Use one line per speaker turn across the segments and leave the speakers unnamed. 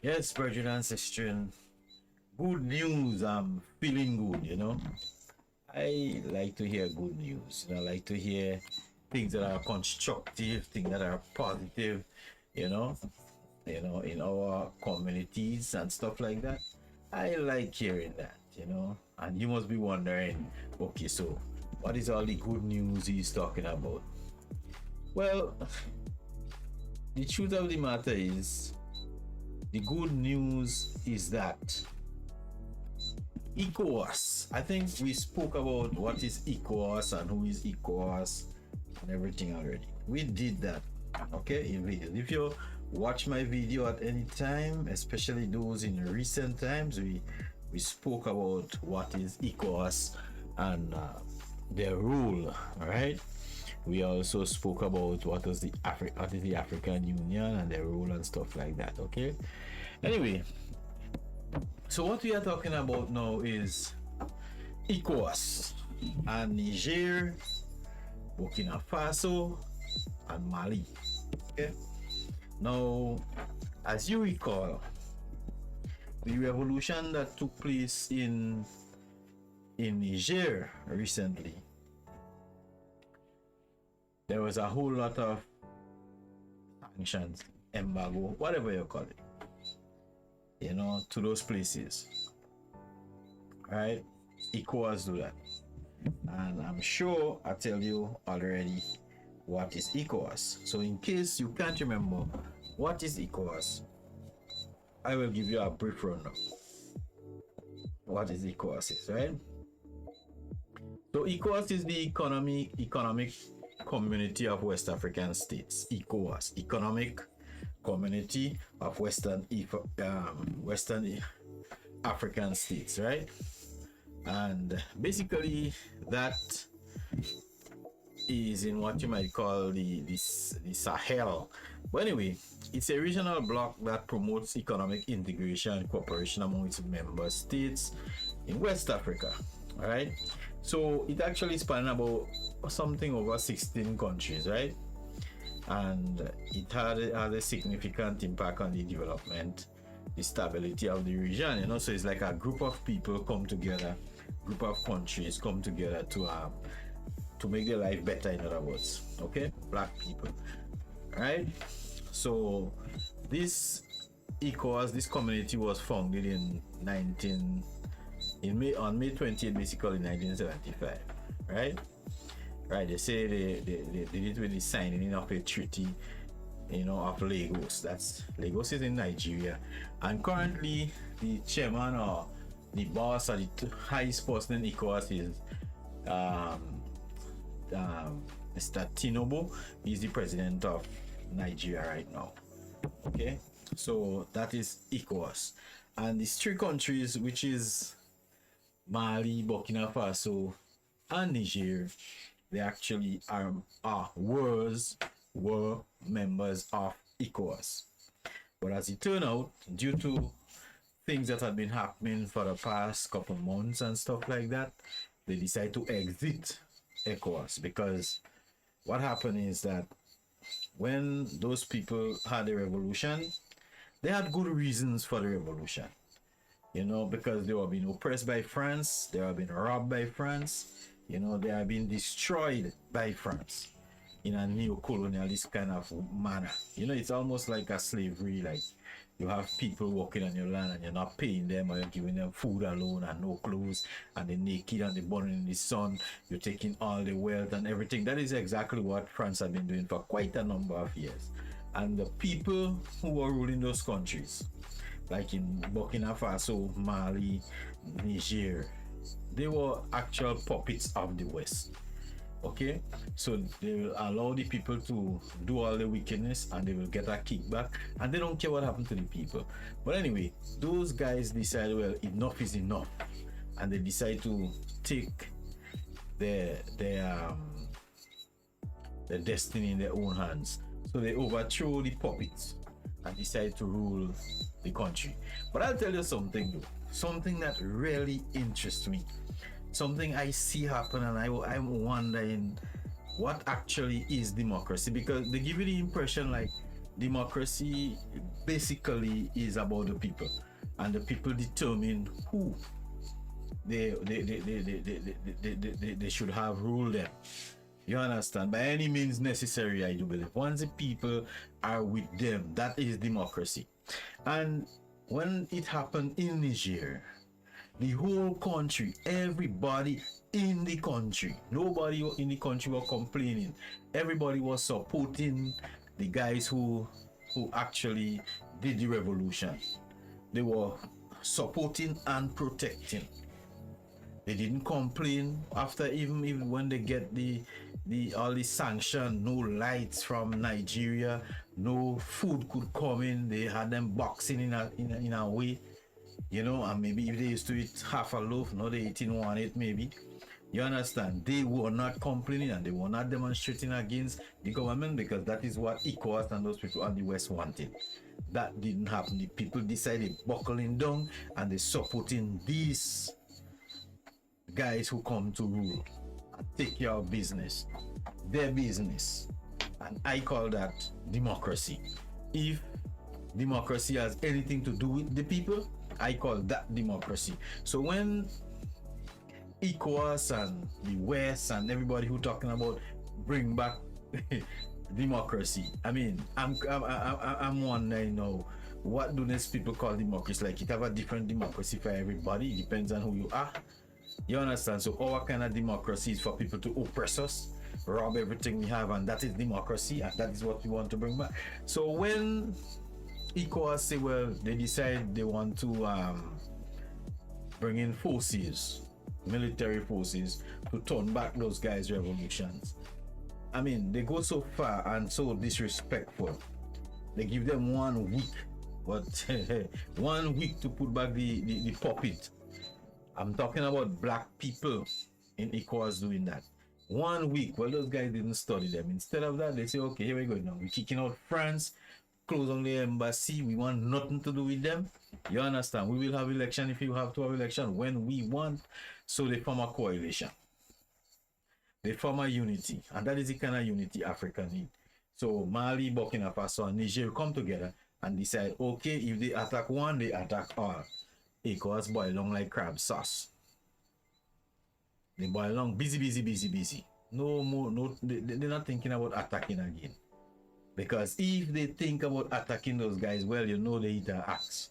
Yes, Virgin Ancestral. Good news. I'm feeling good, I like to hear good news. I like to hear things that are constructive, things that are positive, you know, in our communities and stuff like that. I like hearing that. And you must be wondering, okay, so what is all the good news he's talking about? Well, the truth of the matter is, the good news is that ecowas, I think we spoke about what is ecowas and who is ecowas and everything already. We did that, okay, in videos. If you watch my video at any time, especially those in recent times, we spoke about what is ecowas and their rule. All right, we also spoke about what is the African Union and their role and stuff like that. Okay, anyway, so what we are talking about now is ecowas and Niger, Burkina Faso, and Mali. Okay, now as you recall, the revolution that took place in Niger recently, there was a whole lot of sanctions, embargo, whatever you call it, to those places, right? ECOWAS do that, and I'm sure I tell you already what is ECOWAS. So in case you can't remember what is ECOWAS, I will give you a brief rundown. What is ECOWAS is, right? So ECOWAS is the economic community of West African states. ECOWAS, Economic Community of Western African states, right? And basically that is in what you might call the Sahel. But anyway, it's a regional bloc that promotes economic integration and cooperation among its member states in West Africa. All right, so it actually spans about something over 16 countries, right? And it has a significant impact on the development, the stability of the region. So it's like a group of people come together, group of countries come together to make their life better, in other words. Okay, black people, right? So this ECOWAS, this community was founded on May 20th, basically 1975, right? Right, they say they did it with the signing of a treaty, of Lagos. Lagos is in Nigeria, and currently the chairman or the boss or the highest person in ECOWAS is Mr. Tinubu. He's the president of Nigeria right now. Okay, so that is ECOWAS, and these three countries, which is Mali, Burkina Faso, and Niger, they actually were members of ECOWAS. But as it turned out, due to things that had been happening for the past couple months and stuff like that, they decided to exit ECOWAS, because what happened is that when those people had a revolution, they had good reasons for the revolution, because they were being oppressed by France, they were being robbed by France, they are being destroyed by France in a neo-colonialist kind of manner. It's almost like a slavery, like you have people working on your land and you're not paying them, or you're giving them food alone and no clothes, and they're naked and they're burning in the sun, you're taking all the wealth and everything. That is exactly what France has been doing for quite a number of years. And the people who were ruling those countries, like in Burkina Faso, Mali, Niger, they were actual puppets of the West. Okay, so they will allow the people to do all the wickedness and they will get a kickback, and they don't care what happened to the people. But anyway, those guys decided, well, enough is enough, and they decide to take their destiny in their own hands. So they overthrow the puppets and decide to rule the country. But I'll tell you something though, something that really interests me, something I see happen, and I'm wondering what actually is democracy, because they give you the impression like democracy basically is about the people, and the people determine who they should have rule them. You understand? By any means necessary, I do believe. Once the people are with them, that is democracy. And when it happened in Niger, the whole country, everybody in the country, nobody in the country was complaining. Everybody was supporting the guys who actually did the revolution. They were supporting and protecting. They didn't complain after even when they get the all the sanction, no lights from Nigeria, no food could come in. They had them boxing in a way, you know, and maybe if they used to eat half a loaf, now they eating one it maybe. You understand? They were not complaining and they were not demonstrating against the government, because that is what ecowas and those people on the West wanted. That didn't happen. The people decided buckling down and they supporting these guys who come to rule and take care of business, their business. And I call that democracy. If democracy has anything to do with the people, I call that democracy. So when ecowas and the West and everybody who talking about bring back democracy, I mean, I'm wondering now, what do these people call democracy? Like, it have a different democracy for everybody. It depends on who you are. You understand? So our kind of democracy is for people to oppress us, rob everything we have, and that is democracy, and that is what we want to bring back. So when ecowas say, well, they decide they want to bring in forces, military forces, to turn back those guys' revolutions, I mean, they go so far and so disrespectful. They give them 1 week, but 1 week to put back the puppet. I'm talking about black people in ecowas doing that. 1 week. Well, those guys didn't study them. Instead of that, they say, okay, here we go now. We're kicking out France, close on the embassy. We want nothing to do with them. You understand? We will have election if you have to have election when we want. So they form a coalition. They form a unity. And that is the kind of unity Africa needs. So Mali, Burkina Faso, and Niger come together and decide, okay, if they attack one, they attack all. ecowas boil along like crab sauce. They boil along busy. No more, no, they're not thinking about attacking again. Because if they think about attacking those guys, well, you know they eat an axe.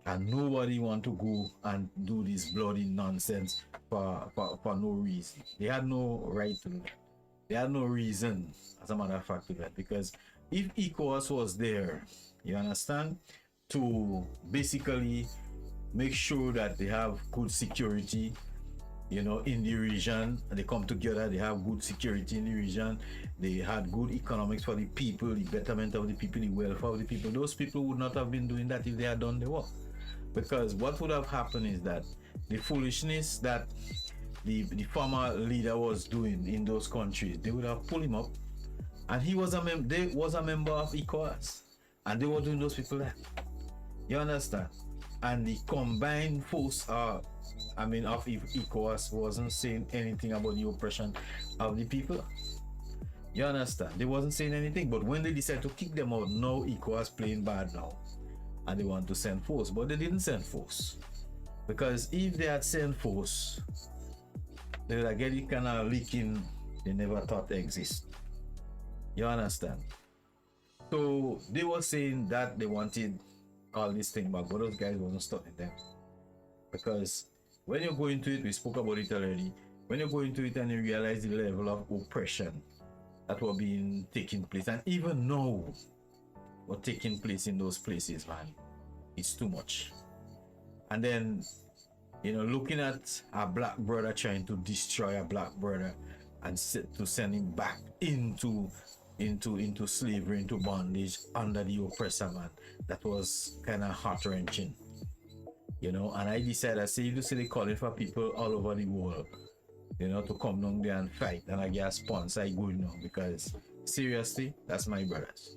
And nobody want to go and do this bloody nonsense for no reason. They had no right to do that. They had no reason, as a matter of fact, to do that. Because if ecowas was there, you understand, to basically make sure that they have good security, you know, in the region, they come together, they have good security in the region, they had good economics for the people, the betterment of the people, the welfare of the people. Those people would not have been doing that if they had done the work. Because what would have happened is that the foolishness that the former leader was doing in those countries, they would have pulled him up, and he was they was a member of ecowas, and they were doing those people that. You understand? And the combined force of ecowas wasn't saying anything about the oppression of the people. You understand? They wasn't saying anything, but when they decided to kick them out, now ecowas playing bad now, and they want to send force, but they didn't send force. Because if they had sent force, they would have get it kind of leaking they never thought exist. You understand? So they were saying that they wanted all this thing back, but those guys wasn't stopping them. Because when you go into it, we spoke about it already, when you go into it and you realize the level of oppression that were being taking place, and even now what taking place in those places, man, it's too much. And then, you know, looking at a black brother trying to destroy a black brother and to send him back into slavery, into bondage under the oppressor, man, that was kind of heart-wrenching, you know. And I decided, I say, you see they calling for people all over the world, you know, to come down there and fight, and I get a sponsor, I go now, because seriously, that's my brothers.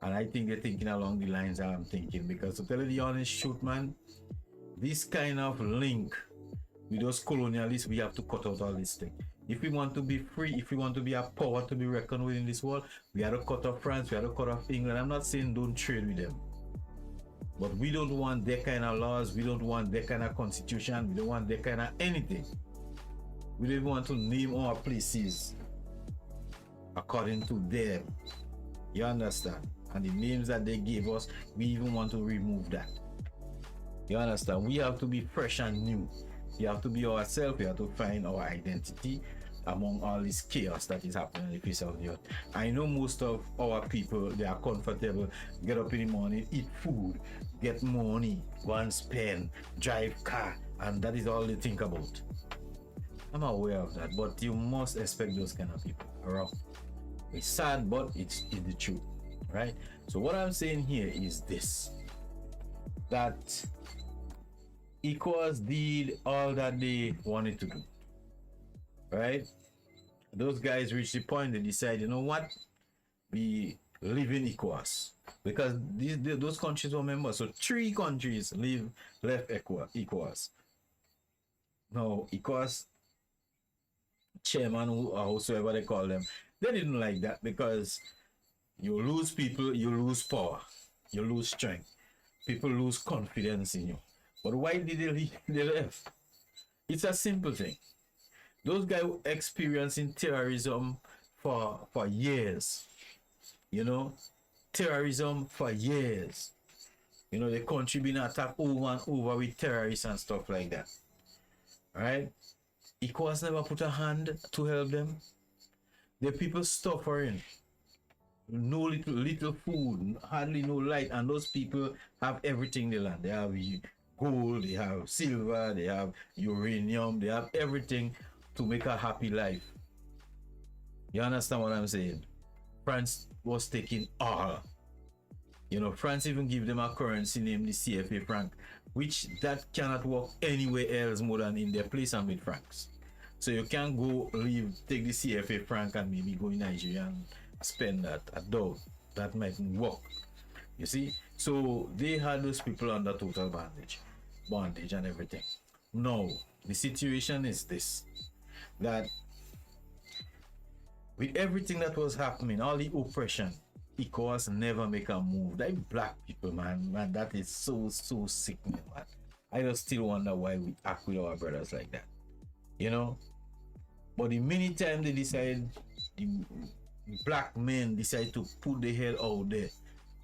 And I think they're thinking along the lines that I'm thinking, because to tell you the honest truth, man, this kind of link with those colonialists, we have to cut out all this thing. If we want to be free, if we want to be a power to be reckoned with in this world, we have to cut off France, we have to cut off England. I'm not saying don't trade with them, but we don't want that kind of laws. We don't want that kind of constitution. We don't want that kind of anything. We don't want to name our places according to them. You understand? And the names that they gave us, we even want to remove that. You understand? We have to be fresh and new. We have to be ourselves. We have to find our identity among all this chaos that is happening on the face of the earth. I know most of our people, they are comfortable, get up in the morning, eat food, get money, go and spend, drive car, and that is all they think about. I'm aware of that, but you must expect those kind of people around. It's sad, but it's the truth, right? So what I'm saying here is this, that ecowas did all that they wanted to do, right? Those guys reached the point they decide, you know what, we live in ecowas, because those countries were members. So 3 countries left ecowas. Now ecowas chairman or whosoever they call them, they didn't like that, because you lose people, you lose power, you lose strength, people lose confidence in you. But why did they left? It's a simple thing. Those guys were experiencing terrorism for years. You know, terrorism for years. You know, the country been attacked over and over with terrorists and stuff like that. Right? ecowas never put a hand to help them. The people suffering. No little food, hardly no light, and those people have everything they land. They have gold, they have silver, they have uranium, they have everything to make a happy life. You understand what I'm saying? France was taking all. You know, France even give them a currency named the CFA franc, which that cannot work anywhere else more than in their place and with francs. So you can't go take the CFA franc and maybe go in Nigeria and spend that at all. That mightn't work. You see? So they had those people under total bondage and everything. Now, the situation is this, that with everything that was happening, all the oppression, ecowas never make a move. Like black people, man, that is so sickening, man. I just still wonder why we act with our brothers like that, you know. But the minute time they decide, the black men decide to put their head out there,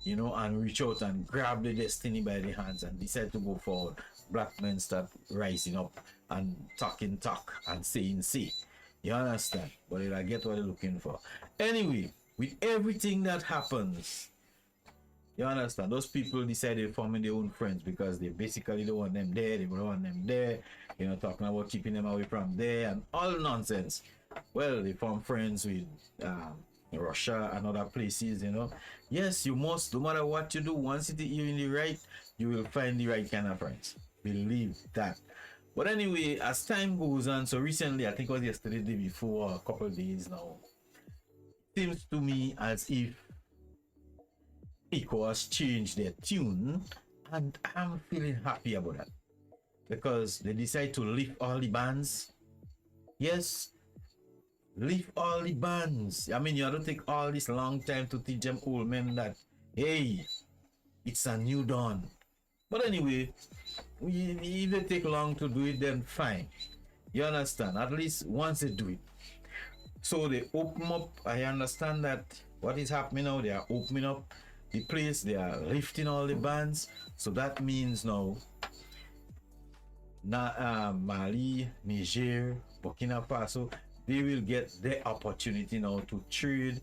you know, and reach out and grab the destiny by the hands and decide to go forward, black men start rising up and talking talk and saying say. You understand? But I get what they're looking for. Anyway, with everything that happens, you understand, those people decided forming their own friends because they basically don't want them there, they don't want them there, you know, talking about keeping them away from there and all nonsense. Well, they form friends with Russia and other places, you know. Yes, you must, no matter what you do, once you're in the right, you will find the right kind of friends. Believe that. But anyway, as time goes on, so recently, I think it was yesterday, the day before, a couple of days now, it seems to me as if ecowas changed their tune, and I'm feeling happy about that, because they decide to lift all the bans. Yes, lift all the bans. I mean, you have to take all this long time to teach them old men that, hey, it's a new dawn. But anyway, if they take long to do it, then fine. You understand? At least once they do it. So they open up. I understand that what is happening now, they are opening up the place, they are lifting all the bans. So that means now, Mali, Niger, Burkina Faso, they will get their opportunity now to trade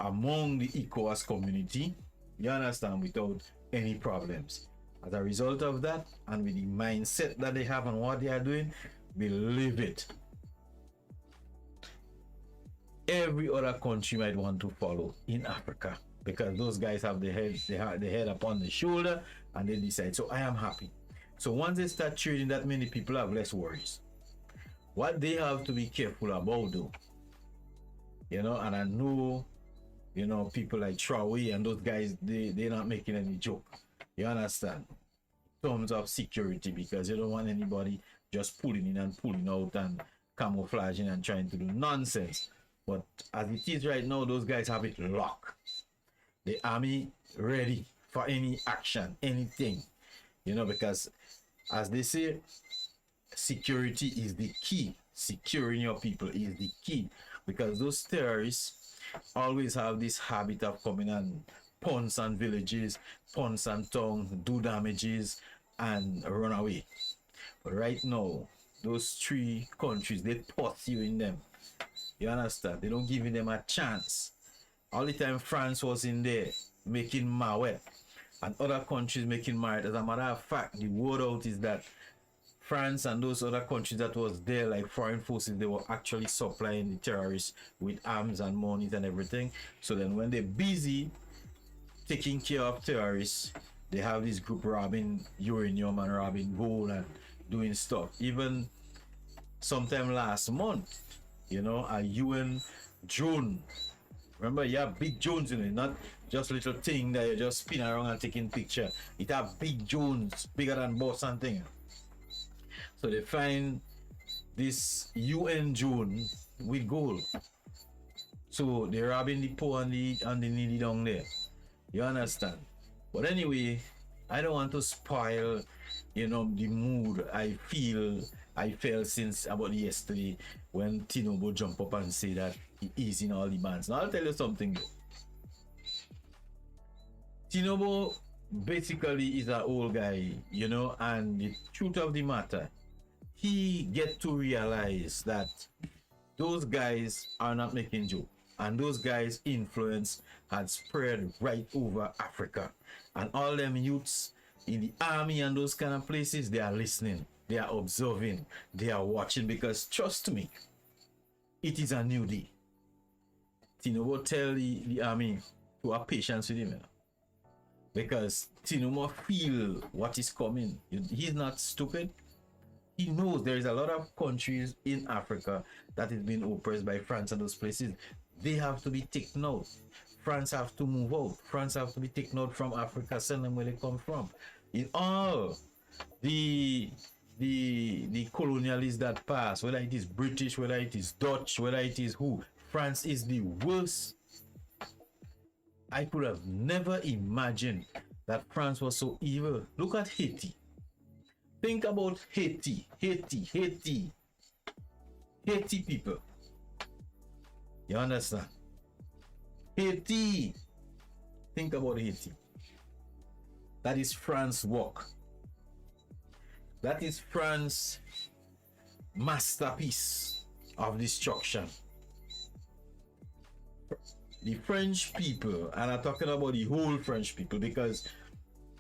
among the ecowas community. You understand? Without any problems. As a result of that, and with the mindset that they have and what they are doing, believe it, every other country might want to follow in Africa, because those guys have the head upon the shoulder and they decide. So I am happy. So once they start trading, that many people have less worries. What they have to be careful about, though, you know, and I know, you know, people like Traore and those guys, they're not making any joke. You understand? In terms of security, because you don't want anybody just pulling in and pulling out and camouflaging and trying to do nonsense. But as it is right now, those guys have it locked. The army ready for any action, anything, because as they say, security is the key. Securing your people is the key, because those terrorists always have this habit of coming and pounce on villages, pounce on towns, do damages, and run away. But right now, those three countries, they pursuing them. You understand? They don't give them a chance. All the time France was in there making Mawet and other countries making Marit. As a matter of fact, the word out is that France and those other countries that was there, like foreign forces, they were actually supplying the terrorists with arms and monies and everything. So then when they're busy taking care of terrorists, they have this group robbing uranium and robbing gold and doing stuff. Even sometime last month, a UN drone. Remember, you have big drones in it, not just little thing that you just spin around and taking picture. It have big drones, bigger than boss and thing. So they find this UN drone with gold. So they're robbing the poor and the needy down there. You understand? But anyway, I don't want to spoil, the mood I felt since about yesterday when Tinubu jump up and say that he is in all the bans. Now I'll tell you something. Tinubu basically is an old guy, and the truth of the matter, he get to realize that those guys are not making joke, and those guys' influence had spread right over Africa, and all them youths in the army and those kind of places, they are listening, they are observing, they are watching, because trust me, it is a new day. Tinubu tell the army to have patience with him, because Tinubu feel what is coming. He's not stupid. He knows there is a lot of countries in Africa that is being oppressed by France and those places. They have to be taken out. France have to move out. France have to be taken out from Africa, send them where they come from. In all the colonialists that pass, whether it is British, whether it is Dutch, whether it is who, France is the worst. I could have never imagined that France was so evil. Look at Haiti. Think about Haiti people. You understand? Haiti. Think about Haiti. That is France's work. That is France's masterpiece of destruction. The French people, and I'm talking about the whole French people, because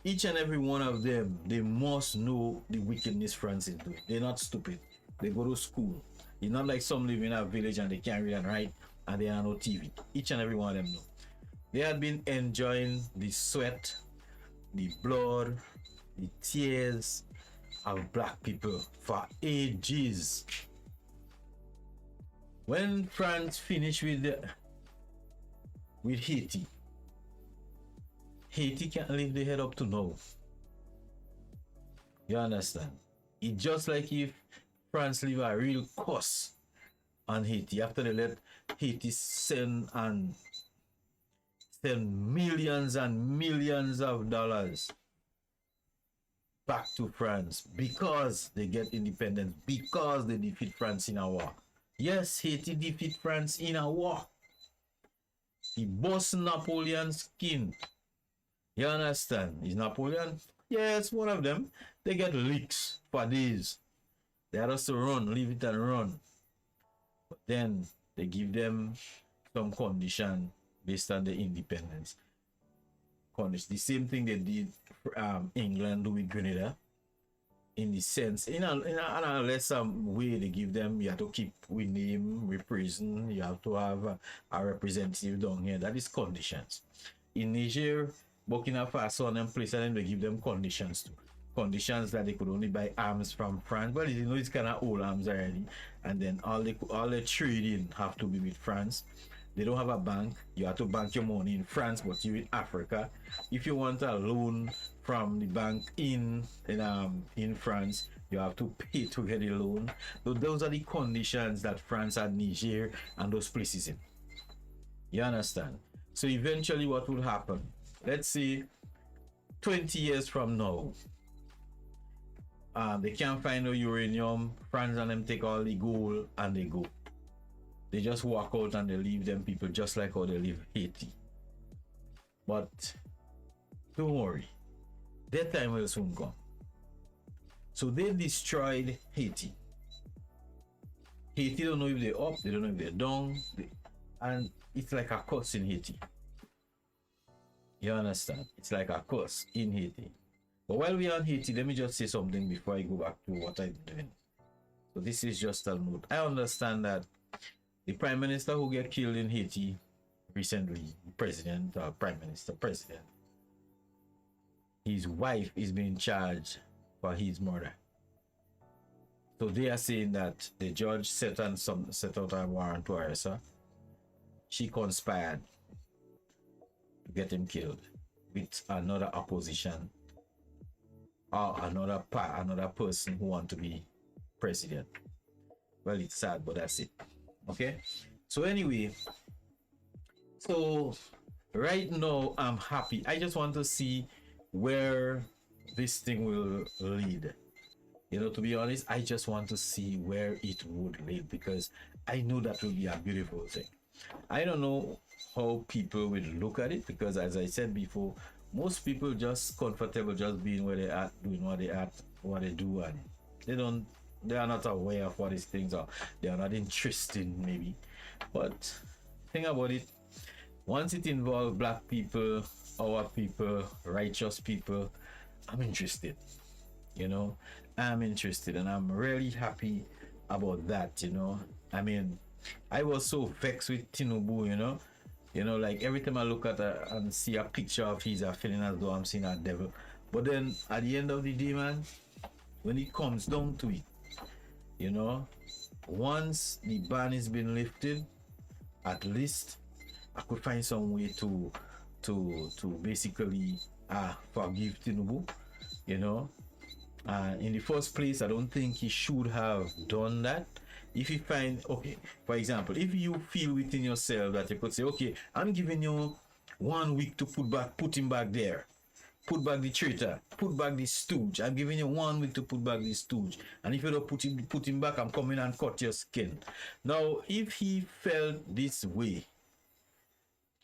each and every one of them, they must know the wickedness France is doing. They're not stupid. They go to school. It's not like some live in a village and they can't read and write and they are no TV. Each and every one of them know. They had been enjoying the sweat, the blood, the tears of black people for ages. When France finished with Haiti, Haiti can't lift their head up to now. You understand? It's just like if France leave a real curse on Haiti after they let Haiti send millions and millions of dollars back to France because they get independence, because they defeat France in a war. Yes, Haiti defeat France in a war. He bust Napoleon's skin. You understand? Is Napoleon? Yeah, it's one of them. They get leaks for days. They had us to run, leave it and run. But then they give them some condition based on the independence. The same thing they did England do with Grenada. In the sense, in a lesser way, they give them, you have to keep with name, represent, you have to have a representative down here. That is conditions. In Niger, Burkina Faso and them places, and they give them conditions too. Conditions that they could only buy arms from France. But you know it's kind of old arms already. And then all the trading have to be with France. They don't have a bank. You have to bank your money in France, but you're in Africa. If you want a loan from the bank in France, you have to pay to get a loan. So those are the conditions that France and Niger and those places in. You understand? So eventually what will happen? Let's say 20 years from now, they can't find no uranium. France and them take all the gold and they go. They just walk out and they leave them people just like how they leave Haiti. But don't worry, their time will soon come. So they destroyed Haiti. Haiti don't know if they're up, they don't know if they're down, and it's like a curse in Haiti. You understand? It's like a curse in Haiti. But while we are on Haiti, let me just say something before I go back to what I'm doing. So this is just a note. I understand that the prime minister who get killed in Haiti recently, president, prime minister, president, his wife is being charged for his murder. So they are saying that the judge set out a warrant to arrest her. She conspired to get him killed with another opposition or another person who want to be president. Well, it's sad, but that's it. Okay, so anyway, so right now I'm happy. I just want to see where this thing will lead. You know, to be honest, I just want to see where it would lead, because I know that will be a beautiful thing. I don't know how people will look at it, because as I said before, most people just comfortable just being where they are, doing what they do, and they are not aware of what these things are. They are not interested maybe. But think about it, once it involves black people, our people, righteous people, I'm interested. You know, I'm interested, and I'm really happy about that. You know, I mean, I was so vexed with Tinubu, you know, like every time I look at and see a picture of his, I'm feeling as though I'm seeing a devil. But then at the end of the day, man, when it comes down to it, you know, once the ban is been lifted, at least I could find some way to basically forgive Tinubu, you know. In the first place, I don't think he should have done that. If you find, okay, for example, if you feel within yourself that you could say, okay, I'm giving you 1 week to put him back there, put back the traitor, put back the stooge. I'm giving you 1 week to put back the stooge, and if you don't put him back, I'm coming and cut your skin. Now, if he felt this way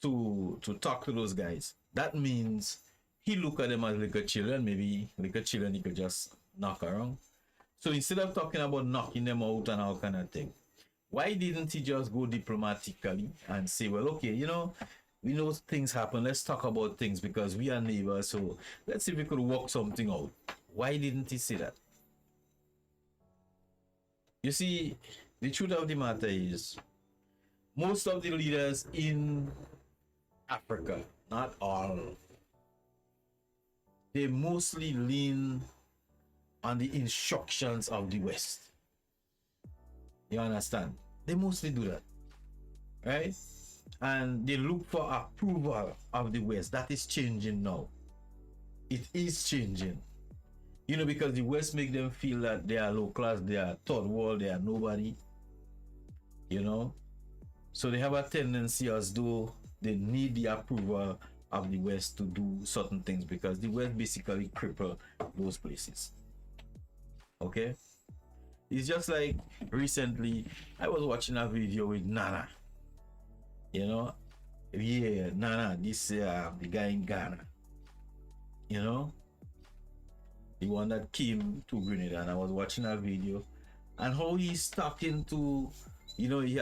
to talk to those guys, that means he look at them as little children. Maybe little children he could just knock around. So instead of talking about knocking them out and all kind of thing, why didn't he just go diplomatically and say, well, okay, you know, we know things happen, let's talk about things because we are neighbors, so let's see if we could work something out. Why didn't he say that? You see, the truth of the matter is, most of the leaders in Africa, not all, they mostly lean on the instructions of the West. You understand? They mostly do that, right? And they look for approval of the West. That is changing now. It is changing. You know, because the West make them feel that they are low class, they are third world, they are nobody. You know? So they have a tendency as though they need the approval of the West to do certain things, because the West basically cripple those places. Okay? It's just like recently I was watching a video with Nana. You know? Yeah, Nana, this the guy in Ghana. You know? The one that came to Grenada, and I was watching a video and how he's talking to, you know, you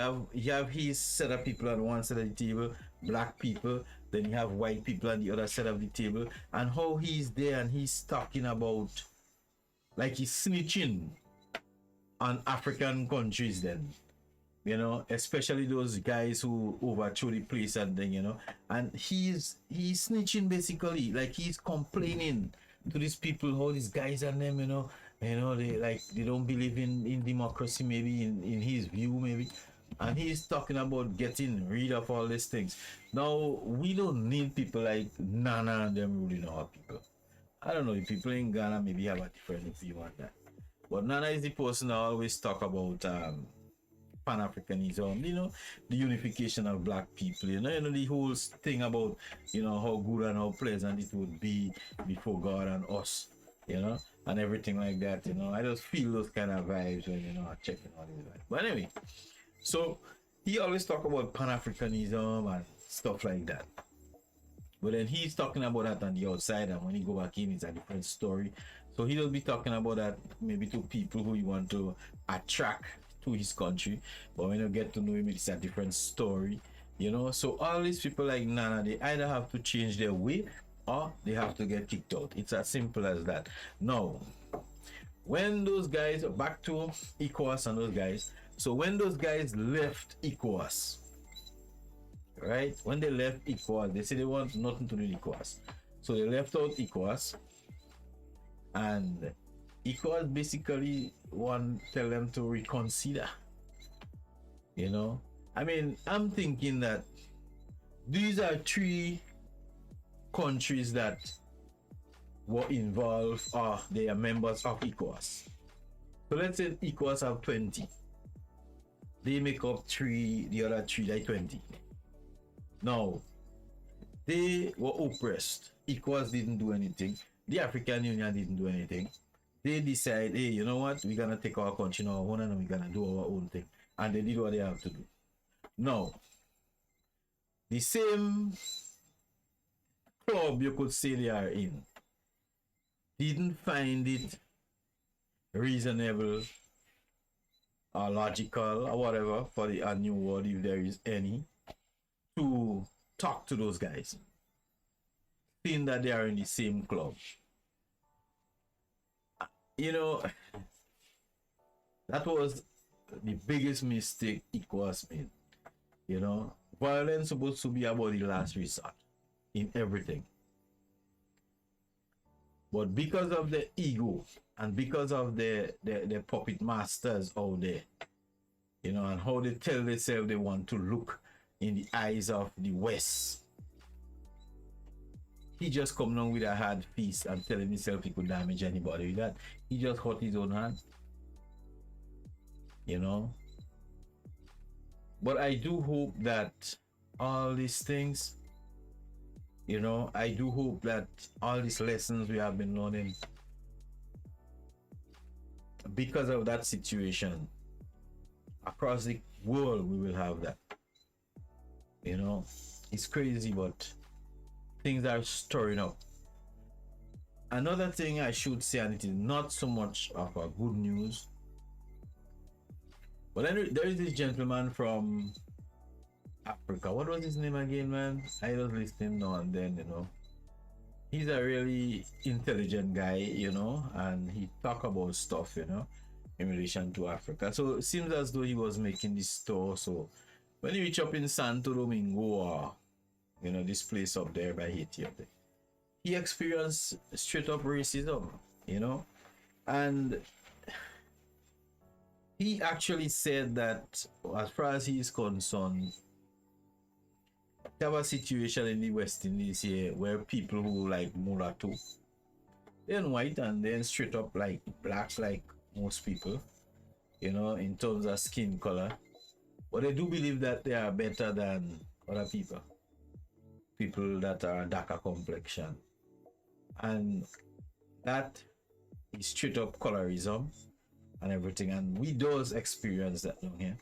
have his set of people on one side of the table, black people, then you have white people on the other side of the table, and how he's there and he's talking about, like he's snitching on African countries then, you know, especially those guys who overthrew the place and then, you know, and he's snitching basically, like he's complaining to these people how these guys and them, you know, they don't believe in democracy, maybe in his view, maybe. And he's talking about getting rid of all these things. Now, we don't need people like Nana and them ruling our people. I don't know, if people in Ghana maybe have a different view on that. But Nana is the person that always talk about Pan-Africanism, the unification of black people, the whole thing about, how good and how pleasant it would be before God and us, and everything like that, I just feel those kind of vibes when, I'm checking all these vibes. But anyway, so he always talk about Pan-Africanism and stuff like that. But then he's talking about that on the outside, and when he go back in, it's a different story. So he'll be talking about that maybe to people who he want to attract to his country. But when you get to know him, it's a different story. So all these people like Nana, they either have to change their way or they have to get kicked out. It's as simple as that. Now, when those guys, back to ecowas and those guys, so when those guys left ecowas, right, when they left ecowas, they said they want nothing to do with ecowas, so they left out ecowas, and ecowas basically want tell them to reconsider. I mean, I'm thinking that these are 3 countries that were involved, or they are members of ecowas. So let's say ecowas have 20, they make up 3, the other 3 like 20. Now, they were oppressed. ECOWAS didn't do anything. The African Union didn't do anything. They decide, hey, you know what? We're going to take our country in our own and we're going to do our own thing. And they did what they have to do. Now, the same club you could say they are in didn't find it reasonable or logical or whatever for the new world, if there is any, to talk to those guys, seeing that they are in the same club. That was the biggest mistake ECOWAS made. Violence supposed to be about the last resort in everything. But because of the ego and because of the puppet masters out there, and how they tell themselves they want to look in the eyes of the West, he just come down with a hard fist and telling himself he could damage anybody with that. He just hurt his own hand. But I do hope that all these things, I do hope that all these lessons we have been learning, because of that situation, across the world, we will have that. It's crazy, but things are stirring up. Another thing I should say, and it is not so much of a good news, but there is this gentleman from Africa. What was his name again, man? I just listen now and then, He's a really intelligent guy, and he talk about stuff, in relation to Africa. So it seems as though he was making this store. So when he reach up in Santo Domingo, or this place up there by Haiti up there, he experienced straight up racism, and he actually said that as far as he is concerned, we have a situation in the West Indies here where people who like mulatto, they're white and then straight up like black, like most people, in terms of skin color, but they do believe that they are better than other people that are darker complexion, and that is straight up colorism and everything, and we does experience that down here,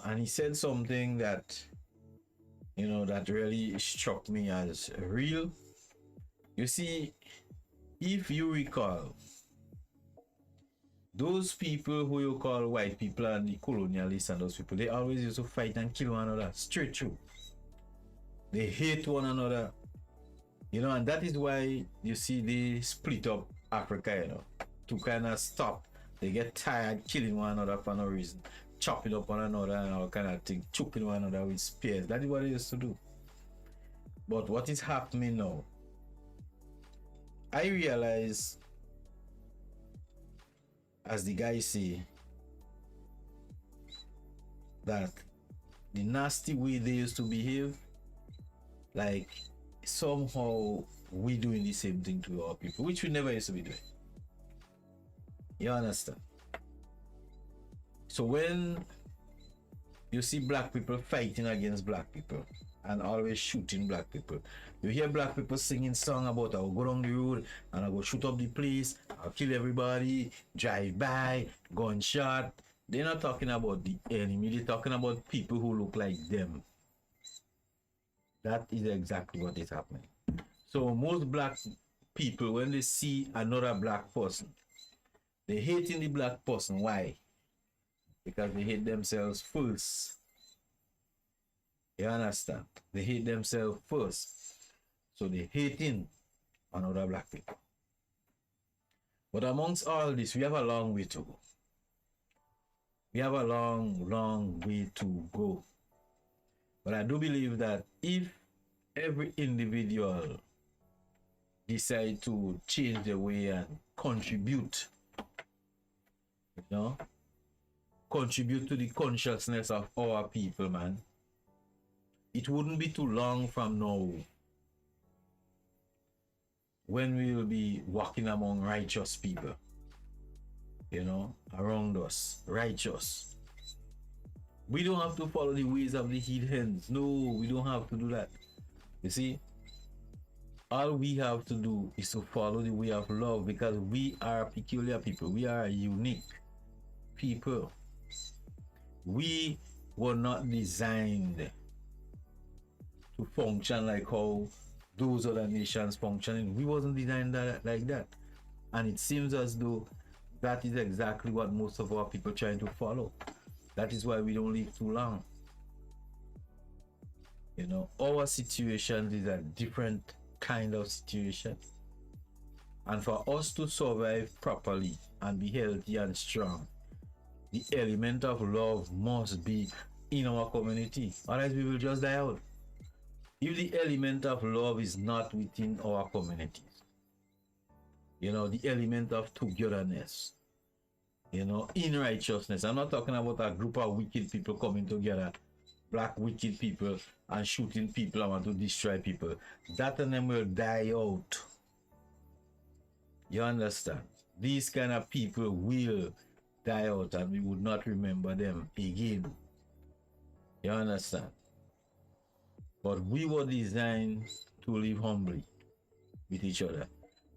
and he said something that that really struck me as real. You see, if you recall, those people who you call white people and the colonialists and those people, they always used to fight and kill one another straight through. They hate one another, and that is why you see they split up Africa, to kind of stop. They get tired killing one another for no reason, chopping up one another and all kind of thing, chopping one another with spears. That is what they used to do. But what is happening now, I realize, as the guy say, that the nasty way they used to behave, like somehow we doing the same thing to our people, which we never used to be doing. You understand? So when you see black people fighting against black people and always shooting black people, you hear black people singing song about I'll go down the road and I'll go shoot up the place, I'll kill everybody, drive by, gunshot. They're not talking about the enemy, they're talking about people who look like them. That is exactly what is happening. So most black people, when they see another black person, they hating the black person. Why? Because they hate themselves first. You understand? They hate themselves first. So they hating another black people. But amongst all this, we have a long way to go. We have a long, long way to go. But I do believe that if every individual decide to change their way and contribute, contribute to the consciousness of our people, man, it wouldn't be too long from now when we will be walking among righteous people, around us, righteous. We don't have to follow the ways of the heathens. No, we don't have to do that. You see, all we have to do is to follow the way of love, because we are peculiar people. We are unique people. We were not designed to function like how those other nations functioning. We wasn't designed like that. And it seems as though that is exactly what most of our people trying to follow. That is why we don't live too long. Our situation is a different kind of situation. And for us to survive properly and be healthy and strong, the element of love must be in our community. Otherwise, we will just die out. If the element of love is not within our communities, the element of togetherness, in righteousness. I'm not talking about a group of wicked people coming together, black wicked people, and shooting people and want to destroy people. That and them will die out. You understand? These kind of people will die out and we would not remember them again. You understand? But we were designed to live humbly with each other,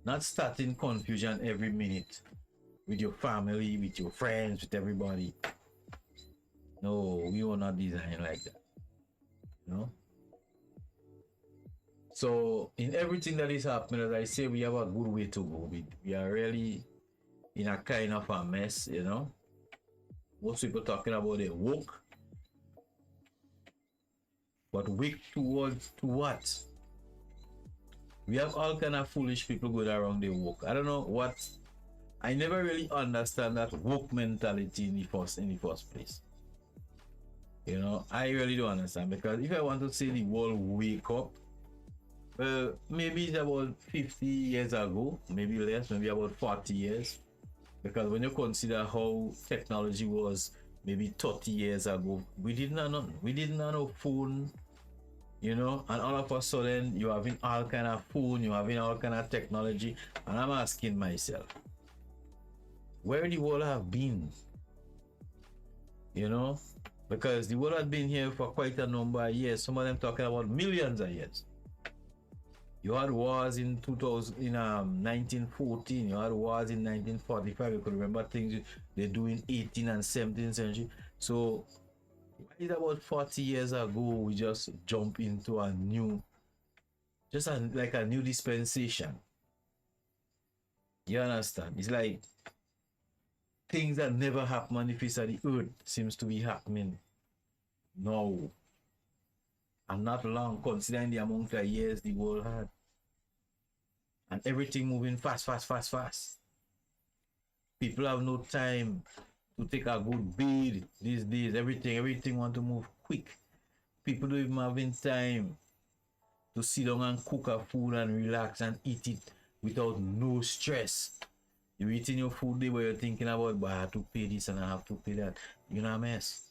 not starting confusion every minute with your family, with your friends, with everybody. No, we were not designed like that. So in everything that is happening, as I say, we have a good way to go. We are really in a kind of a mess, Most people talking about it woke. But wake towards to what? We have all kind of foolish people going around the woke. I don't know what. I never really understand that woke mentality in the first place. I really don't understand, because if I want to say the world wake up, well, maybe it's about 50 years ago, maybe less, maybe about 40 years. Because when you consider how technology was maybe 30 years ago, we didn't know phone, and all of a sudden you're having all kind of phone, you're having all kind of technology, and I'm asking myself, where the world have been? Because the world has been here for quite a number of years. Some of them talking about millions of years. You had wars in 1914. You had wars in 1945. You could remember things they do in 18th and 17th century. So, why is about 40 years ago we just jump into a new, like a new dispensation? You understand? It's like things that never happened on the face of the earth seems to be happening now. And not long, considering the amount of years the world had. And everything moving fast. People have no time to take a good bathe these days. Everything want to move quick. People don't even having time to sit down and cook a food and relax and eat it without no stress. You're eating your food there where you're thinking about, but I have to pay this and I have to pay that. You're in a mess.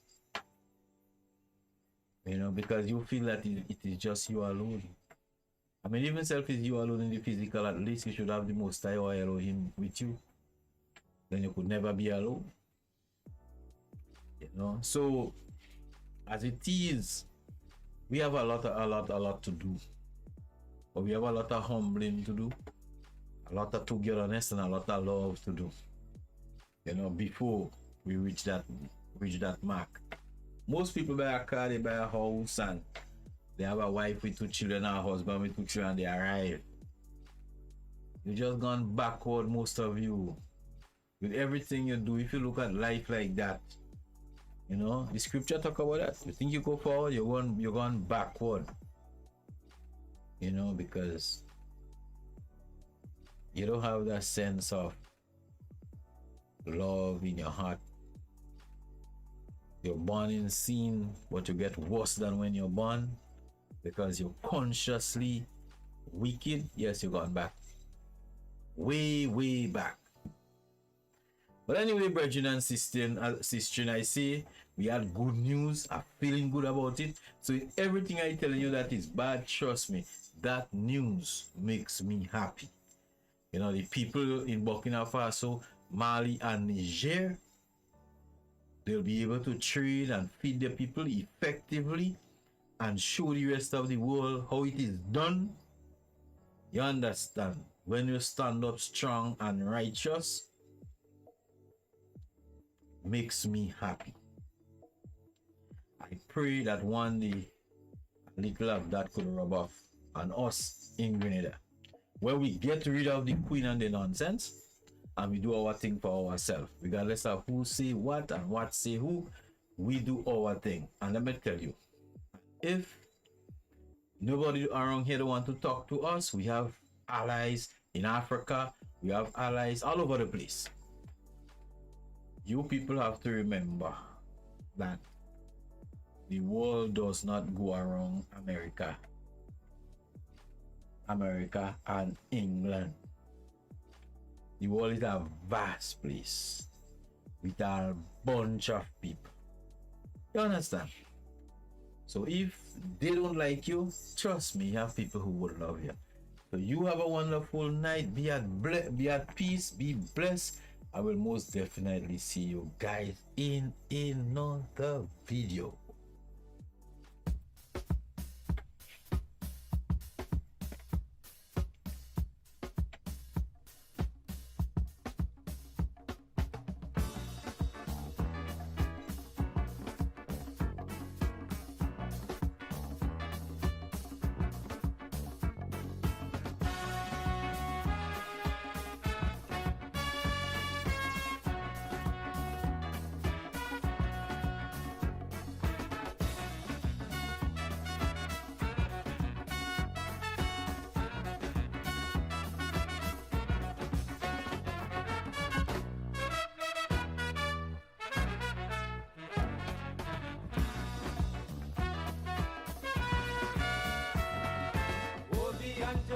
You know, because you feel that it is just you alone. I mean, even self is you alone in the physical, at least you should have the Most High or Elohim with you. Then you could never be alone. You know, so as it is, we have a lot to do. But we have a lot of humbling to do, a lot of togetherness and a lot of love to do. You know, before we reach that mark. Most people buy a car, they buy a house, and they have a wife with 2 children, a husband with 2 children, and they arrive. You just gone backward, most of you. With everything you do, if you look at life like that, you know, the scripture talk about that. You think you go forward, you're going backward. You know, because you don't have that sense of love in your heart. You're born in sin, but you get worse than when you're born because you're consciously wicked. Yes, you're gone back. Way back. But anyway, brethren and sister, I say we had good news. I'm feeling good about it. So everything I telling you that is bad, trust me, that news makes me happy. You know, the people in Burkina Faso, Mali, and Niger, they'll be able to trade and feed their people effectively and show the rest of the world how it is done. You understand? When you stand up strong and righteous, makes me happy. I pray that one day a little of that could rub off on us in Grenada, where we get rid of the queen and the nonsense, and we do our thing for ourselves, regardless of who say what and what say who. We do our thing. And let me tell you, if nobody around here don't want to talk to us, we have allies in Africa, we have allies all over the place. You people have to remember that the world does not go around America and England. The world is a vast place with a bunch of people. You understand? So if they don't like you, trust me, you have people who will love you. So you have a wonderful night. Be at peace. Be blessed. I will most definitely see you guys in another video.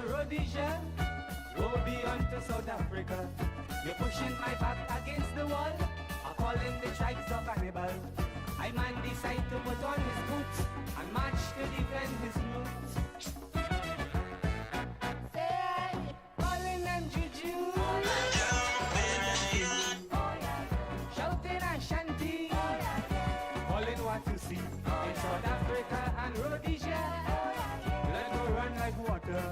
Rhodesia, woe be unto South Africa. You're pushing my back against the wall, I'm calling the tribes of Hannibal. I man decide to put on his boots and march to defend his roots. Say, calling them juju, shouting and chanting, calling what to see in South Africa and Rhodesia. Let go run like water.